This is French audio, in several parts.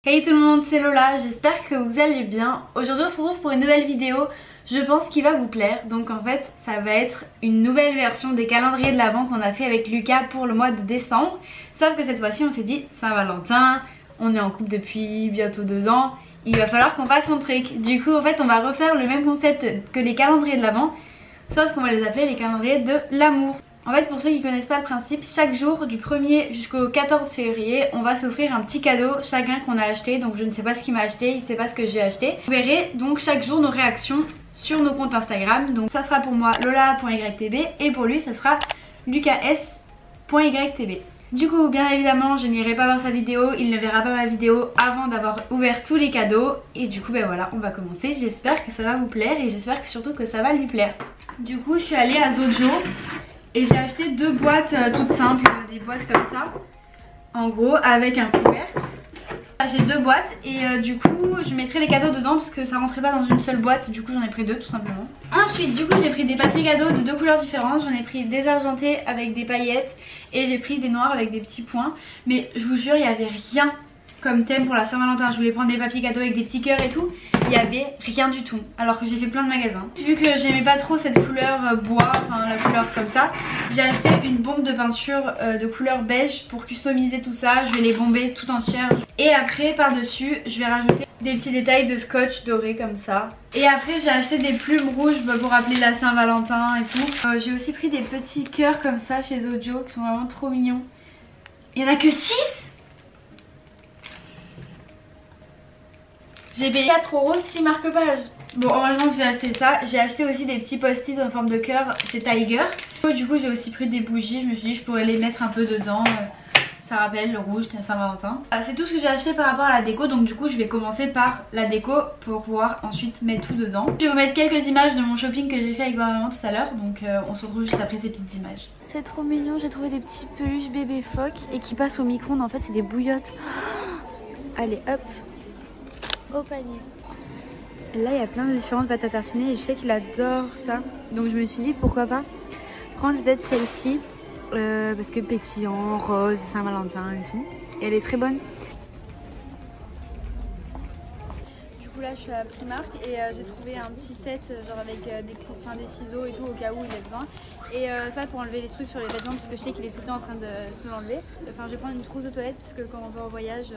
Hey tout le monde, c'est Lola, j'espère que vous allez bien. Aujourd'hui on se retrouve pour une nouvelle vidéo, je pense qu'il va vous plaire. Donc en fait ça va être une nouvelle version des calendriers de l'Avent qu'on a fait avec Lucas pour le mois de décembre. Sauf que cette fois-ci on s'est dit Saint-Valentin, on est en couple depuis bientôt 2 ans, il va falloir qu'on fasse un truc. Du coup en fait on va refaire le même concept que les calendriers de l'Avent, sauf qu'on va les appeler les calendriers de l'amour. En fait pour ceux qui connaissent pas le principe, chaque jour du 1er jusqu'au 14 février on va s'offrir un petit cadeau chacun qu'on a acheté. Donc je ne sais pas ce qu'il m'a acheté, il ne sait pas ce que j'ai acheté. Vous verrez donc chaque jour nos réactions sur nos comptes Instagram. Donc ça sera pour moi lola.ytb et pour lui ça sera lucas.ytb. Du coup bien évidemment je n'irai pas voir sa vidéo, il ne verra pas ma vidéo avant d'avoir ouvert tous les cadeaux. Et du coup ben voilà, on va commencer, j'espère que ça va vous plaire et j'espère que surtout que ça va lui plaire. Du coup je suis allée à Zojo et j'ai acheté 2 boîtes toutes simples, des boîtes comme ça, en gros avec un couvercle. J'ai 2 boîtes et du coup je mettrai les cadeaux dedans parce que ça rentrait pas dans une seule boîte. Du coup j'en ai pris 2 tout simplement. Ensuite du coup j'ai pris des papiers cadeaux de 2 couleurs différentes. J'en ai pris des argentés avec des paillettes et j'ai pris des noirs avec des petits points. Mais je vous jure il n'y avait rien comme thème pour la Saint-Valentin. Je voulais prendre des papiers cadeaux avec des petits cœurs et tout. Il n'y avait rien du tout alors que j'ai fait plein de magasins. Vu que j'aimais pas trop cette couleur bois, enfin la couleur comme ça, j'ai acheté une bombe de peinture de couleur beige pour customiser tout ça. Je vais les bomber tout entières. Et après par dessus je vais rajouter des petits détails de scotch doré comme ça. Et après j'ai acheté des plumes rouges pour rappeler la Saint-Valentin et tout. J'ai aussi pris des petits cœurs comme ça chez Zojo qui sont vraiment trop mignons. Il y en a que 6. J'ai payé 4 €, 6 marque-pages. Bon, heureusement que j'ai acheté ça. J'ai acheté aussi des petits post-it en forme de cœur chez Tiger. Du coup j'ai aussi pris des bougies, je me suis dit je pourrais les mettre un peu dedans. Ça rappelle le rouge, c'est Saint-Valentin. C'est tout ce que j'ai acheté par rapport à la déco. Donc du coup je vais commencer par la déco pour pouvoir ensuite mettre tout dedans. Je vais vous mettre quelques images de mon shopping que j'ai fait avec ma maman tout à l'heure. Donc on se retrouve juste après ces petites images. C'est trop mignon, j'ai trouvé des petits peluches bébé phoque et qui passent au micro-ondes. En fait c'est des bouillottes. Allez hop, au panier. Là il y a plein de différentes pâtes à tartiner et je sais qu'il adore ça. Donc je me suis dit pourquoi pas prendre peut-être celle-ci parce que pétillant, rose, Saint-Valentin et tout. Et elle est très bonne. Du coup là je suis à Primark et j'ai trouvé un petit set genre avec des ciseaux et tout au cas où il a besoin. Et ça pour enlever les trucs sur les vêtements parce que je sais qu'il est tout le temps en train de se l'enlever. Enfin je vais prendre une trousse de toilette parce que quand on va en voyage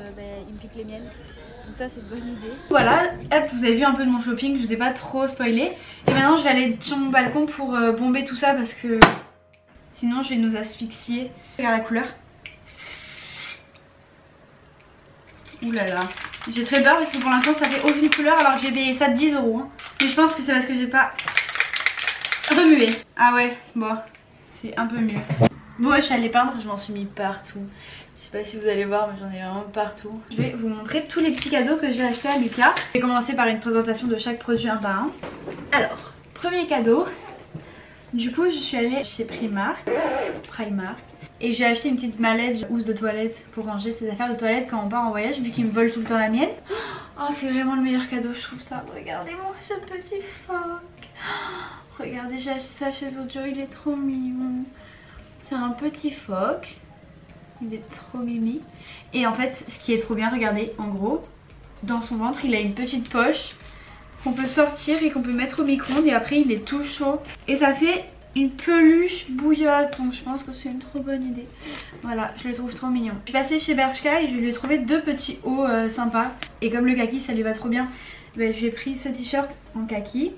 il me pique les miennes. Donc ça c'est une bonne idée. Voilà, hop, vous avez vu un peu de mon shopping, je vous ai pas trop spoilé. Et maintenant je vais aller sur mon balcon pour bomber tout ça parce que sinon je vais nous asphyxier. Regarde la couleur. Ouh là là. J'ai très peur parce que pour l'instant ça fait aucune couleur alors que j'ai payé ça 10 €. Hein. Mais je pense que c'est parce que j'ai pas remué. Ah ouais, bon, c'est un peu mieux. Bon, je suis allée peindre, je m'en suis mis partout. Je sais pas si vous allez voir mais j'en ai vraiment partout. Je vais vous montrer tous les petits cadeaux que j'ai achetés à Lucas. Je vais commencer par une présentation de chaque produit un par un. Alors, premier cadeau. Du coup je suis allée chez Primark et j'ai acheté une petite mallette housse de toilette pour ranger ses affaires de toilette quand on part en voyage vu qu'il me vole tout le temps la mienne. Oh c'est vraiment le meilleur cadeau je trouve ça. Regardez-moi ce petit phoque. Regardez, j'ai acheté ça chez Zojo, il est trop mignon. C'est un petit phoque. Il est trop mimi. Et en fait ce qui est trop bien, regardez, en gros dans son ventre il a une petite poche qu'on peut sortir et qu'on peut mettre au micro-ondes et après il est tout chaud. Et ça fait une peluche bouillotte, donc je pense que c'est une trop bonne idée. Voilà, je le trouve trop mignon. Je suis passée chez Bershka et je lui ai trouvé 2 petits hauts sympas. Et comme le kaki ça lui va trop bien, je lui ai pris ce t-shirt en kaki.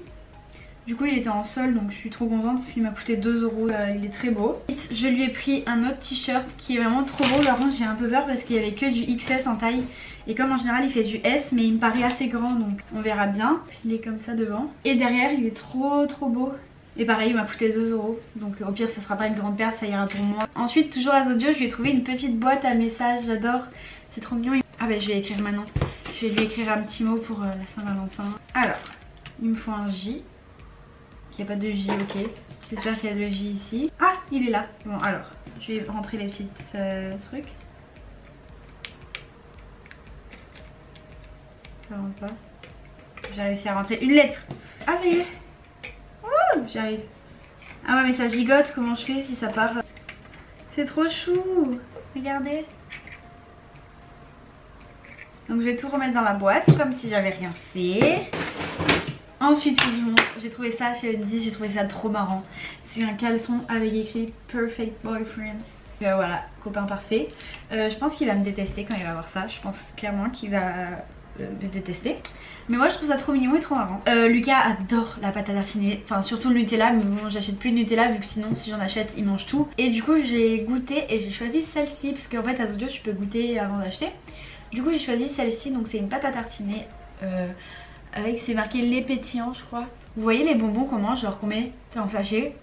Du coup il était en solde donc je suis trop contente parce qu'il m'a coûté 2 €, il est très beau. Je lui ai pris un autre t-shirt qui est vraiment trop beau. Par contre j'ai un peu peur parce qu'il n'y avait que du XS en taille. Et comme en général il fait du S mais il me paraît assez grand donc on verra bien. Il est comme ça devant. Et derrière il est trop beau. Et pareil il m'a coûté 2 € donc au pire ça sera pas une grande perte, ça ira pour moi. Ensuite toujours à Zodio je lui ai trouvé une petite boîte à messages, j'adore. C'est trop mignon. Ah bah je vais écrire maintenant. Je vais lui écrire un petit mot pour la Saint-Valentin. Alors il me faut un J. Il n'y a pas de J, ok. J'espère qu'il y a le J ici. Ah, il est là. Bon, alors, je vais rentrer les petits trucs. Ça rentre pas. J'ai réussi à rentrer une lettre. Ah, ça y est. Ouh, j'arrive. Ah ouais, mais ça gigote. Comment je fais si ça part? C'est trop chou. Regardez. Donc je vais tout remettre dans la boîte comme si j'avais rien fait. Ensuite j'ai trouvé ça chez Undy, j'ai trouvé ça trop marrant. C'est un caleçon avec écrit Perfect Boyfriend. Voilà, copain parfait. Je pense qu'il va me détester quand il va voir ça. Je pense clairement qu'il va me détester. Mais moi je trouve ça trop mignon et trop marrant. Lucas adore la pâte à tartiner, enfin surtout le Nutella, mais bon j'achète plus de Nutella vu que sinon si j'en achète il mange tout. Et du coup j'ai goûté et j'ai choisi celle-ci parce qu'en fait à Zodio tu peux goûter avant d'acheter. Du coup j'ai choisi celle-ci, donc c'est une pâte à tartiner avec, c'est marqué lait pétillant je crois. Vous voyez les bonbons qu'on mange, genre qu'on met en sachet,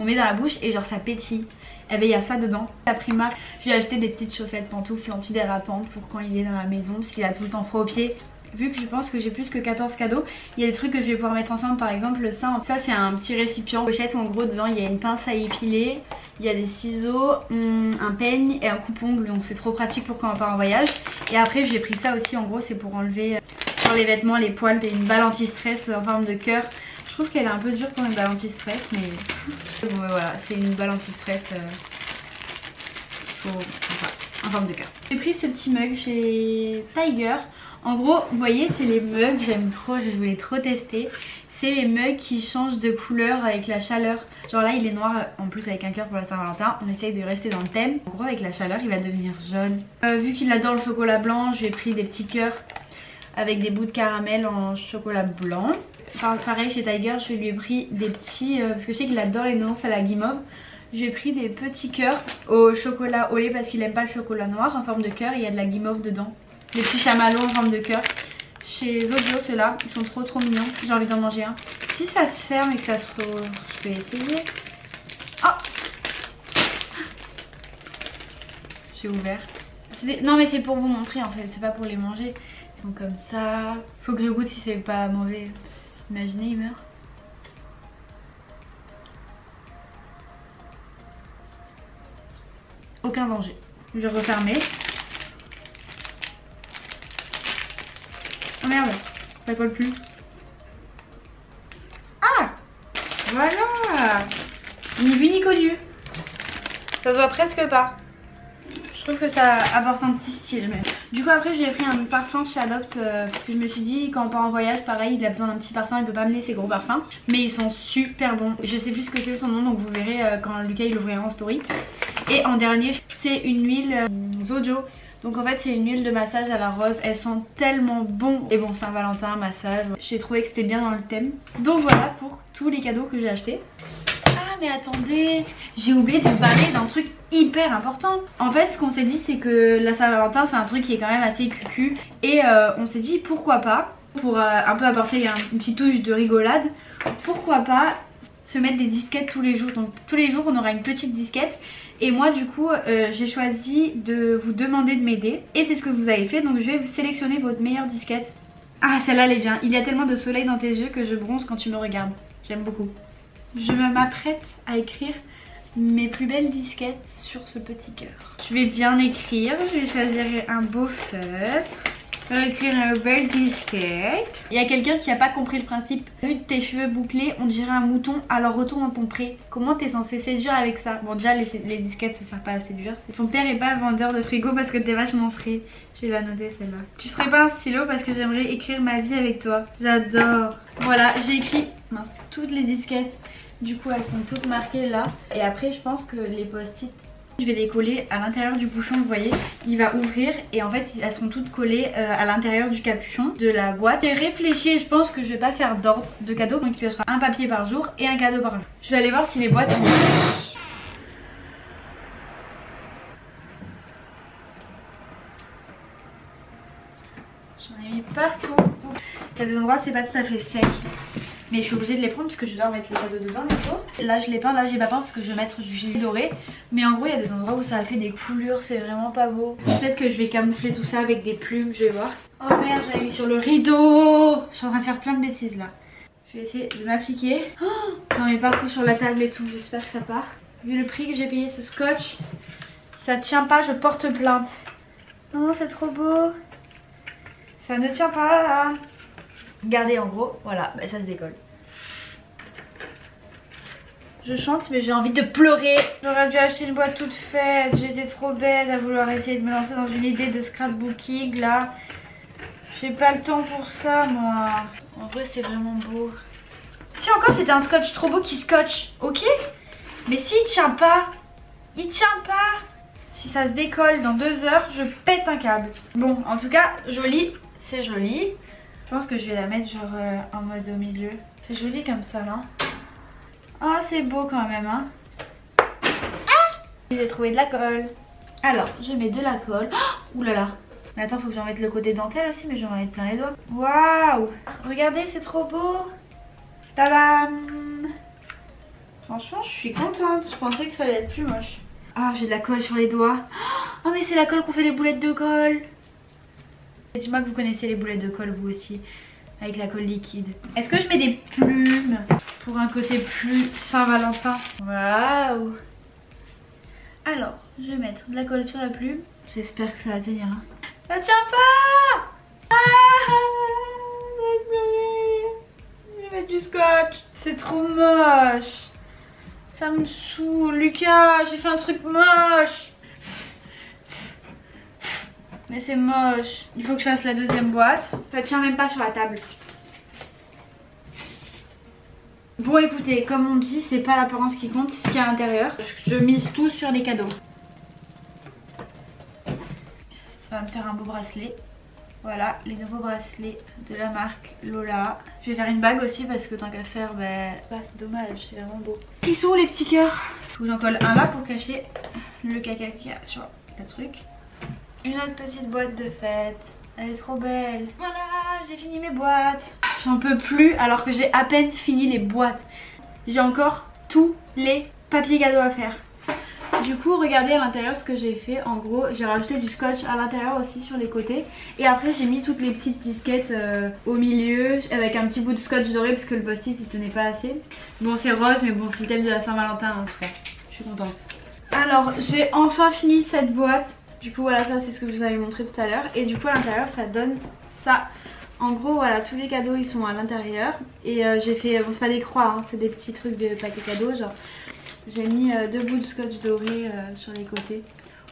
on met dans la bouche et genre ça pétille. Et bien il y a ça dedans. La Primark, je lui ai acheté des petites chaussettes pantoufles antidérapantes pour quand il est dans la maison parce qu'il a tout le temps froid aux pieds. Vu que je pense que j'ai plus que 14 cadeaux, il y a des trucs que je vais pouvoir mettre ensemble. Par exemple ça c'est un petit récipient pochette où en gros dedans il y a une pince à épiler, il y a des ciseaux, un peigne et un coupe-ongle, donc c'est trop pratique pour quand on part en voyage. Et après j'ai pris ça aussi, en gros c'est pour enlever sur les vêtements, les poils, et une balle anti-stress en forme de cœur. Je trouve qu'elle est un peu dure pour une balle anti-stress, mais bon voilà, c'est une balle anti-stress en forme de cœur. J'ai pris ce petit mug chez Tiger. En gros, vous voyez, c'est les mugs, j'aime trop, je voulais trop tester. C'est les mugs qui changent de couleur avec la chaleur. Genre là, il est noir, en plus avec un cœur pour la Saint-Valentin. On essaye de rester dans le thème. En gros, avec la chaleur, il va devenir jaune. Vu qu'il adore le chocolat blanc, j'ai pris des petits cœurs avec des bouts de caramel en chocolat blanc. Pareil, chez Tiger, je lui ai pris des petits, parce que je sais qu'il adore les nounours à la guimauve. J'ai pris des petits cœurs au chocolat au lait parce qu'il aime pas le chocolat noir en forme de cœur. Il y a de la guimauve dedans. Des petits chamallows en forme de cœur. Chez Zodio, ceux-là, ils sont trop mignons. J'ai envie d'en manger un. Si ça se ferme et que ça se... Je vais essayer. Oh, j'ai ouvert. Non mais c'est pour vous montrer en fait, c'est pas pour les manger. Ils sont comme ça. Faut que je goûte si c'est pas mauvais. Imaginez, il meurt. Aucun danger. Je vais refermer. Oh merde, ça colle plus. Ah, voilà. Ni vu ni connu. Ça se voit presque pas. Je trouve que ça apporte un petit style même. Du coup après j'ai pris un parfum chez Adopt parce que je me suis dit quand on part en voyage pareil il a besoin d'un petit parfum, il peut pas amener ses gros parfums. Mais ils sont super bons. Je sais plus ce que c'est son nom donc vous verrez quand Lucas il ouvrira en story. Et en dernier c'est une huile Zodio. Donc en fait c'est une huile de massage à la rose, elles sont tellement bon. Et bon Saint-Valentin, massage, j'ai trouvé que c'était bien dans le thème. Donc voilà pour tous les cadeaux que j'ai achetés. Ah mais attendez, j'ai oublié de vous parler d'un truc hyper important. En fait ce qu'on s'est dit c'est que la Saint-Valentin c'est un truc qui est quand même assez cucu. Et on s'est dit pourquoi pas, pour un peu apporter une petite touche de rigolade, pourquoi pas se mettre des disquettes tous les jours. Donc tous les jours on aura une petite disquette. Et moi du coup j'ai choisi de vous demander de m'aider. Et c'est ce que vous avez fait, donc je vais vous sélectionner votre meilleure disquette. Ah celle-là elle est bien, il y a tellement de soleil dans tes yeux que je bronze quand tu me regardes. J'aime beaucoup. Je m'apprête à écrire mes plus belles disquettes sur ce petit cœur. Je vais bien écrire, je vais choisir un beau feutre. Je vais écrire une belle disquette. Il y a quelqu'un qui n'a pas compris le principe. Vu de tes cheveux bouclés, on dirait un mouton, alors retourne dans ton pré. Comment t'es censé séduire avec ça? Bon déjà les disquettes ça sert pas à séduire. Ton père est pas vendeur de frigo parce que t'es vachement frais. Je vais la noter celle-là. Tu serais pas un stylo parce que j'aimerais écrire ma vie avec toi. J'adore. Voilà, j'ai écrit toutes les disquettes. Du coup elles sont toutes marquées là. Et après je pense que les post-it, je vais les coller à l'intérieur du bouchon, vous voyez. Il va ouvrir et en fait elles sont toutes collées à l'intérieur du capuchon de la boîte. J'ai réfléchi et je pense que je vais pas faire d'ordre de cadeaux. Donc tu achèteras un papier par jour et un cadeau par jour. Je vais aller voir si les boîtes sont... J'en ai mis partout. Il y a des endroits c'est pas tout à fait sec. Mais je suis obligée de les prendre parce que je dois mettre les cadeaux dedans bientôt. Là je l'ai peint, là j'ai pas peint parce que je vais mettre du gilet doré. Mais en gros il y a des endroits où ça a fait des coulures, c'est vraiment pas beau. Peut-être que je vais camoufler tout ça avec des plumes, je vais voir. Oh merde, j'avais mis sur le rideau. Je suis en train de faire plein de bêtises là. Je vais essayer de m'appliquer. Oh, j'en mets partout sur la table et tout, j'espère que ça part. Vu le prix que j'ai payé ce scotch, si ça tient pas je porte plainte. Oh c'est trop beau. Ça ne tient pas là. Regardez en gros, voilà, bah, ça se décolle. Je chante mais j'ai envie de pleurer. J'aurais dû acheter une boîte toute faite. J'étais trop bête à vouloir essayer de me lancer dans une idée de scrapbooking là. J'ai pas le temps pour ça moi. En vrai c'est vraiment beau. Si encore c'était un scotch trop beau qui scotche, ok. Mais s'il tient pas, il tient pas. Si ça se décolle dans 2 heures, je pète un câble. Bon, en tout cas, joli, c'est joli. Je pense que je vais la mettre genre en mode au milieu. C'est joli comme ça, non? Oh, c'est beau quand même, hein. Ah, j'ai trouvé de la colle. Alors, je mets de la colle. Oh, oulala. Mais attends, faut que j'en mette le côté dentelle aussi, mais je vais en mettre plein les doigts. Waouh! Regardez, c'est trop beau. Tadam! Franchement, je suis contente. Je pensais que ça allait être plus moche. Ah, j'ai de la colle sur les doigts. Oh, mais c'est la colle qu'on fait les boulettes de colle. Dis-moi que vous connaissez les boulettes de colle, vous aussi. Avec la colle liquide. Est-ce que je mets des plumes pour un côté plus Saint-Valentin? Waouh! Alors, je vais mettre de la colle sur la plume. J'espère que ça va tenir. Hein. Ça tient pas! Ah! Je vais mettre du scotch. C'est trop moche. Ça me saoule. Lucas, j'ai fait un truc moche. Mais c'est moche. Il faut que je fasse la deuxième boîte. Ça tient même pas sur la table. Bon écoutez, comme on dit, c'est pas l'apparence qui compte, c'est ce qu'il y a à l'intérieur. Je mise tout sur les cadeaux. Ça va me faire un beau bracelet. Voilà, les nouveaux bracelets de la marque Lola. Je vais faire une bague aussi parce que tant qu'à faire, c'est dommage, c'est vraiment beau. Ils sont où les petits cœurs? Faut que j'en colle un là pour cacher le caca qu'il y a sur le truc. Une autre petite boîte de fête. Elle est trop belle. Voilà, j'ai fini mes boîtes. J'en peux plus alors que j'ai à peine fini les boîtes. J'ai encore tous les papiers cadeaux à faire. Du coup, regardez à l'intérieur ce que j'ai fait. En gros, j'ai rajouté du scotch à l'intérieur aussi sur les côtés. Et après, j'ai mis toutes les petites disquettes au milieu avec un petit bout de scotch doré parce que le post-it il tenait pas assez. Bon, c'est rose, mais bon, c'est le thème de la Saint-Valentin en tout cas. Je suis contente. Alors, j'ai enfin fini cette boîte. Du coup voilà, ça c'est ce que je vous avais montré tout à l'heure. Et du coup à l'intérieur ça donne ça. En gros voilà, tous les cadeaux ils sont à l'intérieur. Et j'ai fait, bon c'est pas des croix, hein, c'est des petits trucs de paquets cadeaux. Genre j'ai mis 2 bouts de scotch doré sur les côtés.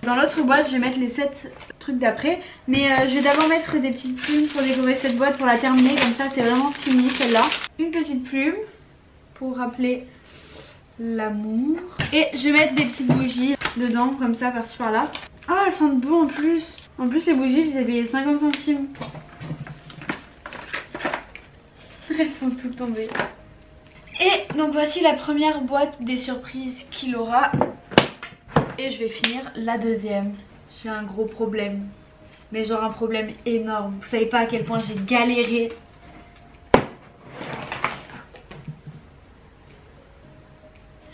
Dans l'autre boîte je vais mettre les 7 trucs d'après. Mais je vais d'abord mettre des petites plumes pour décorer cette boîte pour la terminer. Comme ça c'est vraiment fini celle-là. Une petite plume pour rappeler l'amour. Et je vais mettre des petites bougies dedans comme ça par-ci par-là. Ah, elles sentent bon en plus. En plus les bougies je les ai payées 50 centimes. Elles sont toutes tombées. Et donc voici la première boîte des surprises qu'il aura. Et je vais finir la deuxième. J'ai un gros problème. Mais genre un problème énorme. Vous savez pas à quel point j'ai galéré.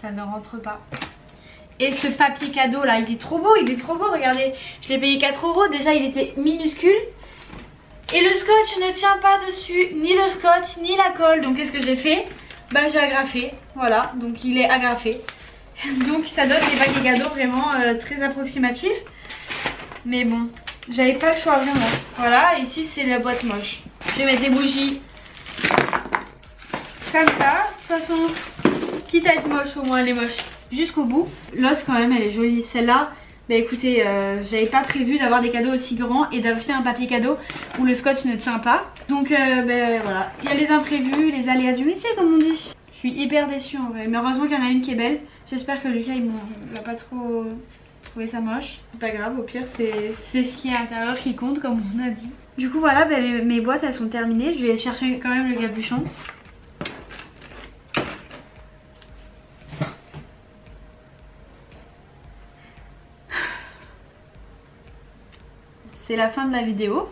Ça ne rentre pas. Et ce papier cadeau là, il est trop beau, regardez. Je l'ai payé 4 €, déjà il était minuscule. Et le scotch ne tient pas dessus, ni le scotch, ni la colle. Donc qu'est-ce que j'ai fait? Bah j'ai agrafé, voilà, donc il est agrafé. Donc ça donne des paquets cadeaux vraiment très approximatifs. Mais bon, j'avais pas le choix vraiment. Voilà, ici c'est la boîte moche. Je vais mettre des bougies comme ça. De toute façon, quitte à être moche, au moins elle est moche jusqu'au bout. L'os quand même elle est jolie. Celle-là, bah écoutez, j'avais pas prévu d'avoir des cadeaux aussi grands et d'acheter un papier cadeau où le scotch ne tient pas. Donc voilà, il y a les imprévus, les aléas du métier comme on dit. Je suis hyper déçue en vrai, mais heureusement qu'il y en a une qui est belle. J'espère que Lucas il va pas trop trouver ça moche. C'est pas grave, au pire c'est ce qui est à l'intérieur qui compte comme on a dit. Du coup voilà, mes boîtes elles sont terminées. Je vais chercher quand même le capuchon. C'est la fin de la vidéo.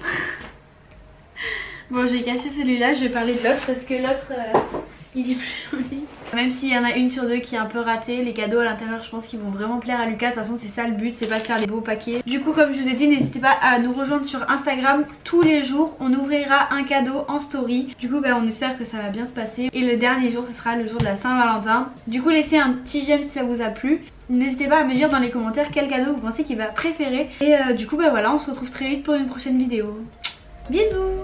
Bon, j'ai caché celui-là, je vais parler de l'autre parce que l'autre il est plus joli. Même s'il y en a une sur deux qui est un peu ratée, les cadeaux à l'intérieur je pense qu'ils vont vraiment plaire à Lucas. De toute façon c'est ça le but, c'est pas de faire des beaux paquets. Du coup comme je vous ai dit, n'hésitez pas à nous rejoindre sur Instagram. Tous les jours on ouvrira un cadeau en story. Du coup on espère que ça va bien se passer. Et le dernier jour ce sera le jour de la Saint-Valentin. Du coup laissez un petit j'aime si ça vous a plu. N'hésitez pas à me dire dans les commentaires quel cadeau vous pensez qu'il va préférer. Et du coup voilà, on se retrouve très vite pour une prochaine vidéo. Bisous.